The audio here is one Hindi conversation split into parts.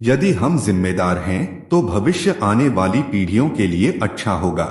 यदि हम जिम्मेदार हैं तो भविष्य आने वाली पीढ़ियों के लिए अच्छा होगा।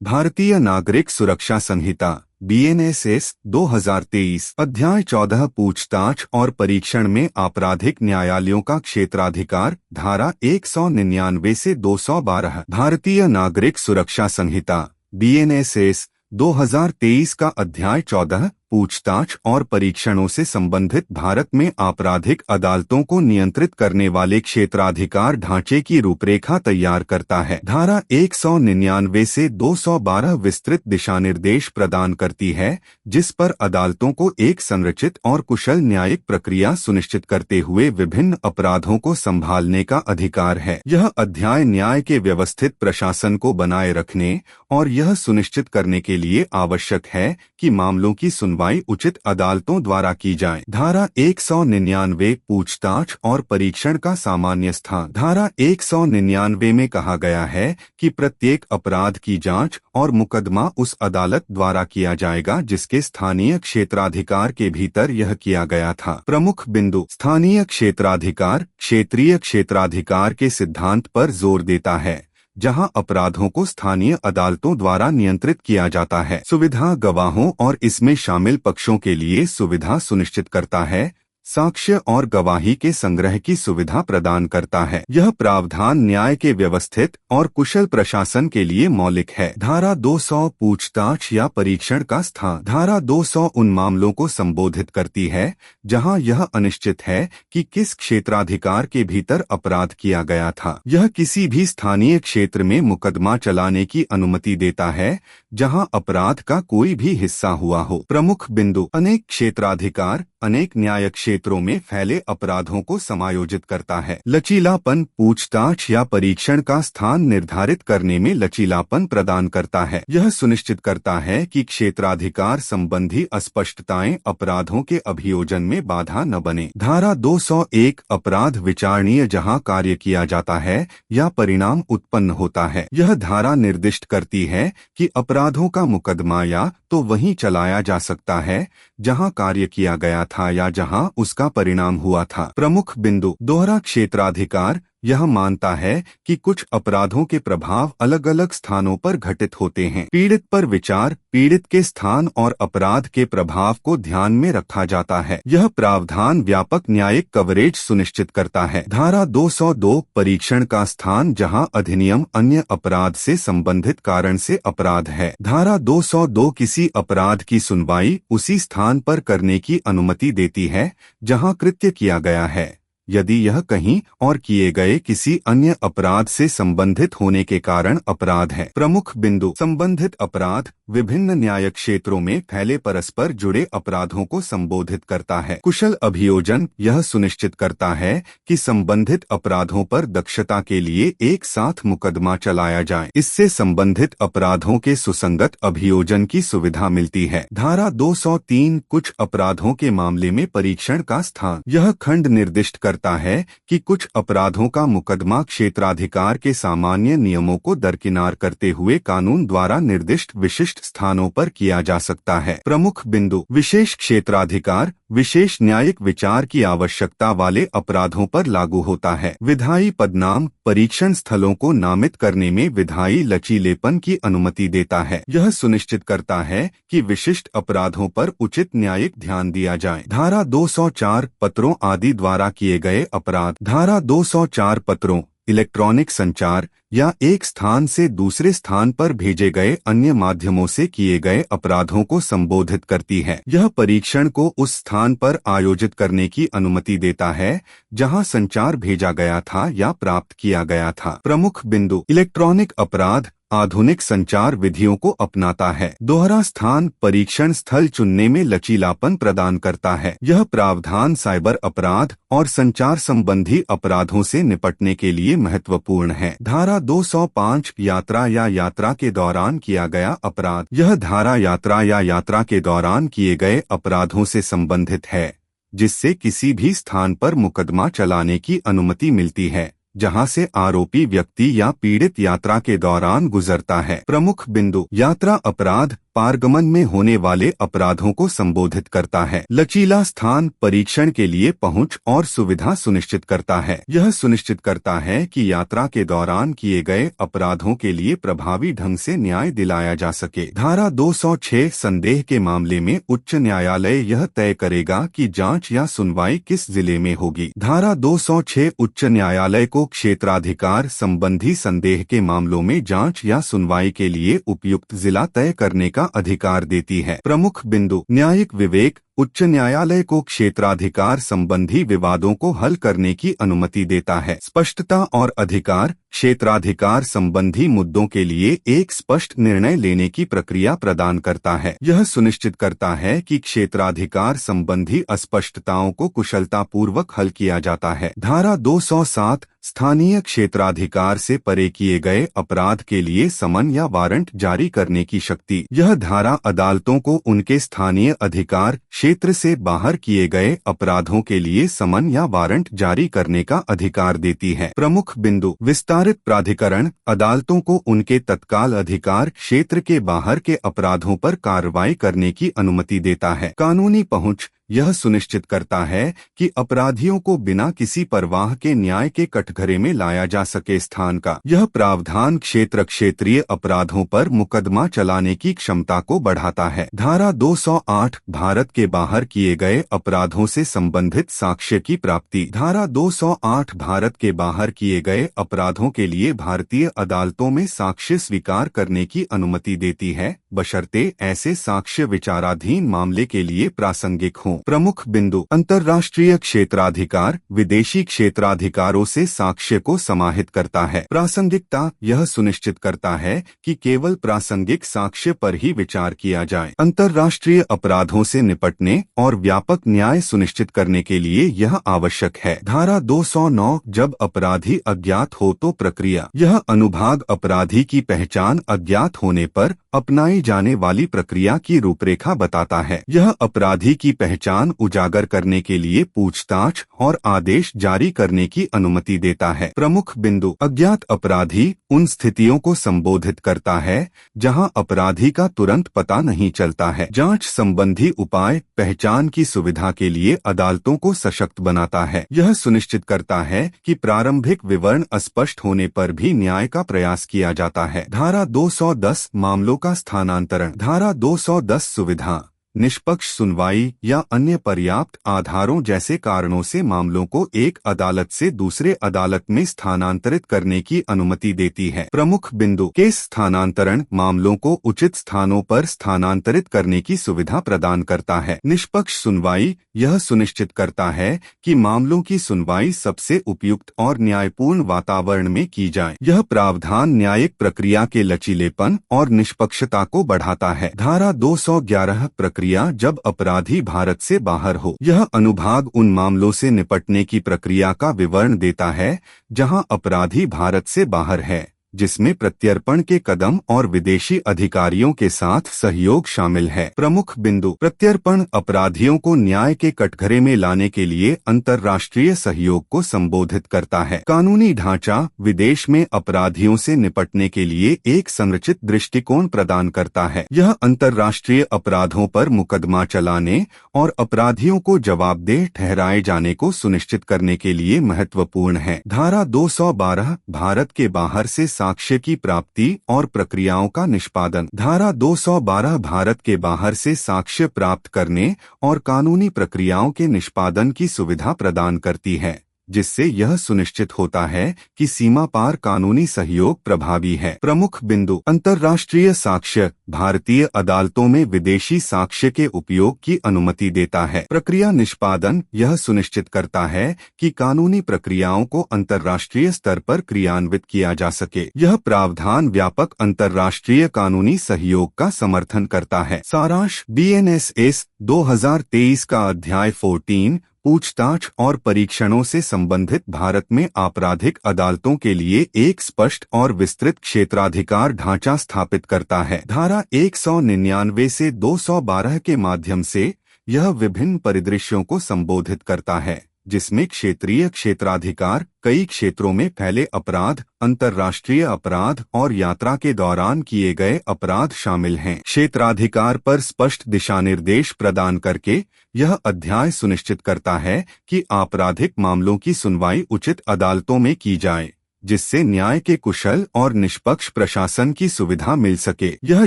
भारतीय नागरिक सुरक्षा संहिता BNSS 2023 अध्याय 14 पूछताछ और परीक्षण में आपराधिक न्यायालयों का क्षेत्राधिकार धारा 199 से 212। भारतीय नागरिक सुरक्षा संहिता BNSS 2023 का अध्याय 14 पूछताछ और परीक्षणों से संबंधित भारत में आपराधिक अदालतों को नियंत्रित करने वाले क्षेत्राधिकार ढांचे की रूपरेखा तैयार करता है। धारा 199 से 212 विस्तृत दिशानिर्देश प्रदान करती है, जिस पर अदालतों को एक संरचित और कुशल न्यायिक प्रक्रिया सुनिश्चित करते हुए विभिन्न अपराधों को संभालने का अधिकार है। यह अध्याय न्याय के व्यवस्थित प्रशासन को बनाए रखने और यह सुनिश्चित करने के लिए आवश्यक है कि मामलों की सुनवाई उचित अदालतों द्वारा की जाए। धारा 199 पूछताछ और परीक्षण का सामान्य स्थान। धारा 199 में कहा गया है कि प्रत्येक अपराध की जांच और मुकदमा उस अदालत द्वारा किया जाएगा जिसके स्थानीय क्षेत्राधिकार के भीतर यह किया गया था। प्रमुख बिंदु। स्थानीय क्षेत्राधिकार क्षेत्रीय क्षेत्राधिकार के सिद्धांत पर जोर देता है, जहां अपराधों को स्थानीय अदालतों द्वारा नियंत्रित किया जाता है। सुविधा गवाहों और इसमें शामिल पक्षों के लिए सुविधा सुनिश्चित करता है, साक्ष्य और गवाही के संग्रह की सुविधा प्रदान करता है। यह प्रावधान न्याय के व्यवस्थित और कुशल प्रशासन के लिए मौलिक है। धारा 200 पूछताछ या परीक्षण का स्थान। धारा 200 उन मामलों को संबोधित करती है जहां यह अनिश्चित है कि किस क्षेत्राधिकार के भीतर अपराध किया गया था। यह किसी भी स्थानीय क्षेत्र में मुकदमा चलाने की अनुमति देता है जहां अपराध का कोई भी हिस्सा हुआ हो। प्रमुख बिंदु। अनेक क्षेत्राधिकार अनेक न्याय क्षेत्रों में फैले अपराधों को समायोजित करता है। लचीलापन पूछताछ या परीक्षण का स्थान निर्धारित करने में लचीलापन प्रदान करता है। यह सुनिश्चित करता है कि क्षेत्राधिकार संबंधी अस्पष्टताएं अपराधों के अभियोजन में बाधा न बने। धारा 201 अपराध विचारणीय जहां कार्य किया जाता है या परिणाम उत्पन्न होता है। यह धारा निर्दिष्ट करती है कि अपराधों का मुकदमा या तो वहीं चलाया जा सकता है जहां कार्य किया गया था या जहां उसका परिणाम हुआ था। प्रमुख बिंदु। दोहरा क्षेत्राधिकार यह मानता है कि कुछ अपराधों के प्रभाव अलग अलग स्थानों पर घटित होते हैं। पीड़ित पर विचार पीड़ित के स्थान और अपराध के प्रभाव को ध्यान में रखा जाता है। यह प्रावधान व्यापक न्यायिक कवरेज सुनिश्चित करता है। धारा 202 परीक्षण का स्थान जहां अधिनियम अन्य अपराध से संबंधित कारण से अपराध है। धारा 202 किसी अपराध की सुनवाई उसी स्थान पर करने की अनुमति देती है जहां कृत्य किया गया है, यदि यह कहीं और किए गए किसी अन्य अपराध से संबंधित होने के कारण अपराध है। प्रमुख बिंदु। संबंधित अपराध विभिन्न न्याय क्षेत्रों में फैले परस्पर जुड़े अपराधों को संबोधित करता है। कुशल अभियोजन यह सुनिश्चित करता है कि संबंधित अपराधों पर दक्षता के लिए एक साथ मुकदमा चलाया जाए। इससे संबंधित अपराधों के सुसंगत अभियोजन की सुविधा मिलती है। धारा 203 कुछ अपराधों के मामले में परीक्षण का स्थान। यह खंड निर्दिष्ट करता है कि कुछ अपराधों का मुकदमा क्षेत्राधिकार के सामान्य नियमों को दरकिनार करते हुए कानून द्वारा निर्दिष्ट विशिष्ट स्थानों पर किया जा सकता है। प्रमुख बिंदु। विशेष क्षेत्राधिकार विशेष न्यायिक विचार की आवश्यकता वाले अपराधों पर लागू होता है। विधायी पदनाम परीक्षण स्थलों को नामित करने में विधायी लचीलेपन की अनुमति देता है। यह सुनिश्चित करता है कि विशिष्ट अपराधों पर उचित न्यायिक ध्यान दिया जाए। धारा 204 पत्रों आदि द्वारा किए गए अपराध। धारा 204 पत्रों इलेक्ट्रॉनिक संचार या एक स्थान से दूसरे स्थान पर भेजे गए अन्य माध्यमों से किए गए अपराधों को संबोधित करती है। यह परीक्षण को उस स्थान पर आयोजित करने की अनुमति देता है जहां संचार भेजा गया था या प्राप्त किया गया था। प्रमुख बिंदु। इलेक्ट्रॉनिक अपराध आधुनिक संचार विधियों को अपनाता है। दोहरा स्थान परीक्षण स्थल चुनने में लचीलापन प्रदान करता है। यह प्रावधान साइबर अपराध और संचार संबंधी अपराधों से निपटने के लिए महत्वपूर्ण है। धारा 205 यात्रा या यात्रा के दौरान किया गया अपराध। यह धारा यात्रा या यात्रा के दौरान किए गए अपराधों से संबंधित है, जिससे किसी भी स्थान पर मुकदमा चलाने की अनुमति मिलती है जहां से आरोपी व्यक्ति या पीड़ित यात्रा के दौरान गुजरता है। प्रमुख बिंदु। यात्रा अपराध पारगमन में होने वाले अपराधों को संबोधित करता है। लचीला स्थान परीक्षण के लिए पहुंच और सुविधा सुनिश्चित करता है। यह सुनिश्चित करता है कि यात्रा के दौरान किए गए अपराधों के लिए प्रभावी ढंग से न्याय दिलाया जा सके। धारा 206 संदेह के मामले में उच्च न्यायालय यह तय करेगा कि जांच या सुनवाई किस जिले में होगी। धारा 206 उच्च न्यायालय को क्षेत्राधिकार संबंधी संदेह के मामलों में जांच या सुनवाई के लिए उपयुक्त जिला तय करने का अधिकार देती है। प्रमुख बिंदु: न्यायिक विवेक: उच्च न्यायालय को क्षेत्राधिकार संबंधी विवादों को हल करने की अनुमति देता है। स्पष्टता और अधिकार: क्षेत्राधिकार संबंधी मुद्दों के लिए एक स्पष्ट निर्णय लेने की प्रक्रिया प्रदान करता है। यह सुनिश्चित करता है कि क्षेत्राधिकार संबंधी अस्पष्टताओं को कुशलतापूर्वक हल किया जाता है। धारा 207 स्थानीय क्षेत्राधिकार से परे किए गए अपराध के लिए समन या वारंट जारी करने की शक्ति: यह धारा अदालतों को उनके स्थानीय अधिकार क्षेत्र से बाहर किए गए अपराधों के लिए समन या वारंट जारी करने का अधिकार देती है। प्रमुख बिंदु: विस्तारित प्राधिकरण अदालतों को उनके तत्काल अधिकार क्षेत्र के बाहर के अपराधों पर कार्रवाई करने की अनुमति देता है। कानूनी पहुंच: यह सुनिश्चित करता है कि अपराधियों को बिना किसी परवाह के न्याय के कटघरे में लाया जा सके। स्थान का यह प्रावधान क्षेत्रीय अपराधों पर मुकदमा चलाने की क्षमता को बढ़ाता है। धारा 208 भारत के बाहर किए गए अपराधों से संबंधित साक्ष्य की प्राप्ति: धारा 208 भारत के बाहर किए गए अपराधों के लिए भारतीय अदालतों में साक्ष्य स्वीकार करने की अनुमति देती है, बशर्ते ऐसे साक्ष्य विचाराधीन मामले के लिए प्रासंगिक हों। प्रमुख बिंदु: अंतर्राष्ट्रीय क्षेत्राधिकार विदेशी क्षेत्राधिकारों से साक्ष्य को समाहित करता है। प्रासंगिकता: यह सुनिश्चित करता है कि केवल प्रासंगिक साक्ष्य पर ही विचार किया जाए। अंतर्राष्ट्रीय अपराधों से निपटने और व्यापक न्याय सुनिश्चित करने के लिए यह आवश्यक है। धारा 209 जब अपराधी अज्ञात हो तो प्रक्रिया: यह अनुभाग अपराधी की पहचान अज्ञात होने पर अपनाई जाने वाली प्रक्रिया की रूपरेखा बताता है। यह अपराधी की पहचान उजागर करने के लिए पूछताछ और आदेश जारी करने की अनुमति देता है। प्रमुख बिंदु: अज्ञात अपराधी उन स्थितियों को संबोधित करता है जहां अपराधी का तुरंत पता नहीं चलता है। जांच संबंधी उपाय पहचान की सुविधा के लिए अदालतों को सशक्त बनाता है। यह सुनिश्चित करता है कि प्रारंभिक विवरण अस्पष्ट होने पर भी न्याय का प्रयास किया जाता है। धारा 210 मामलों का स्थानांतरण: धारा 210 सुविधा निष्पक्ष सुनवाई या अन्य पर्याप्त आधारों जैसे कारणों से मामलों को एक अदालत से दूसरे अदालत में स्थानांतरित करने की अनुमति देती है। प्रमुख बिंदु: केस स्थानांतरण मामलों को उचित स्थानों पर स्थानांतरित करने की सुविधा प्रदान करता है। निष्पक्ष सुनवाई: यह सुनिश्चित करता है कि मामलों की सुनवाई सबसे उपयुक्त और न्यायपूर्ण वातावरण में की जाए। यह प्रावधान न्यायिक प्रक्रिया के लचीलेपन और निष्पक्षता को बढ़ाता है। धारा 211 प्रक्रिया जब अपराधी भारत से बाहर हो: यह अनुभाग उन मामलों से निपटने की प्रक्रिया का विवरण देता है जहां अपराधी भारत से बाहर है, जिसमें प्रत्यर्पण के कदम और विदेशी अधिकारियों के साथ सहयोग शामिल है। प्रमुख बिंदु: प्रत्यर्पण अपराधियों को न्याय के कटघरे में लाने के लिए अंतर्राष्ट्रीय सहयोग को संबोधित करता है। कानूनी ढांचा विदेश में अपराधियों से निपटने के लिए एक संरचित दृष्टिकोण प्रदान करता है। यह अंतर्राष्ट्रीय अपराधों पर मुकदमा चलाने और अपराधियों को जवाबदेह ठहराए जाने को सुनिश्चित करने के लिए महत्वपूर्ण है। धारा 212 भारत के बाहर से साक्ष्य की प्राप्ति और प्रक्रियाओं का निष्पादन: धारा 212 भारत के बाहर से साक्ष्य प्राप्त करने और कानूनी प्रक्रियाओं के निष्पादन की सुविधा प्रदान करती है, जिससे यह सुनिश्चित होता है कि सीमा पार कानूनी सहयोग प्रभावी है। प्रमुख बिंदु: अंतर्राष्ट्रीय साक्ष्य भारतीय अदालतों में विदेशी साक्ष्य के उपयोग की अनुमति देता है। प्रक्रिया निष्पादन: यह सुनिश्चित करता है कि कानूनी प्रक्रियाओं को अंतर्राष्ट्रीय स्तर पर क्रियान्वित किया जा सके। यह प्रावधान व्यापक अंतर्राष्ट्रीय कानूनी सहयोग का समर्थन करता है। सारांश: BNSS 2023 का अध्याय 14 पूछताछ और परीक्षणों से संबंधित भारत में आपराधिक अदालतों के लिए एक स्पष्ट और विस्तृत क्षेत्राधिकार ढांचा स्थापित करता है। धारा 199 से 212 के माध्यम से यह विभिन्न परिदृश्यों को संबोधित करता है, जिसमें क्षेत्रीय क्षेत्राधिकार, कई क्षेत्रों में फैले अपराध, अंतर्राष्ट्रीय अपराध और यात्रा के दौरान किए गए अपराध शामिल हैं। क्षेत्राधिकार पर स्पष्ट दिशानिर्देश प्रदान करके यह अध्याय सुनिश्चित करता है कि आपराधिक मामलों की सुनवाई उचित अदालतों में की जाए, जिससे न्याय के कुशल और निष्पक्ष प्रशासन की सुविधा मिल सके। यह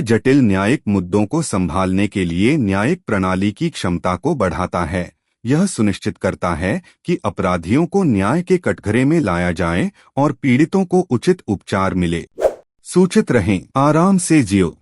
जटिल न्यायिक मुद्दों को संभालने के लिए न्यायिक प्रणाली की क्षमता को बढ़ाता है। यह सुनिश्चित करता है कि अपराधियों को न्याय के कटघरे में लाया जाए और पीड़ितों को उचित उपचार मिले। सूचित रहें, आराम से जियो।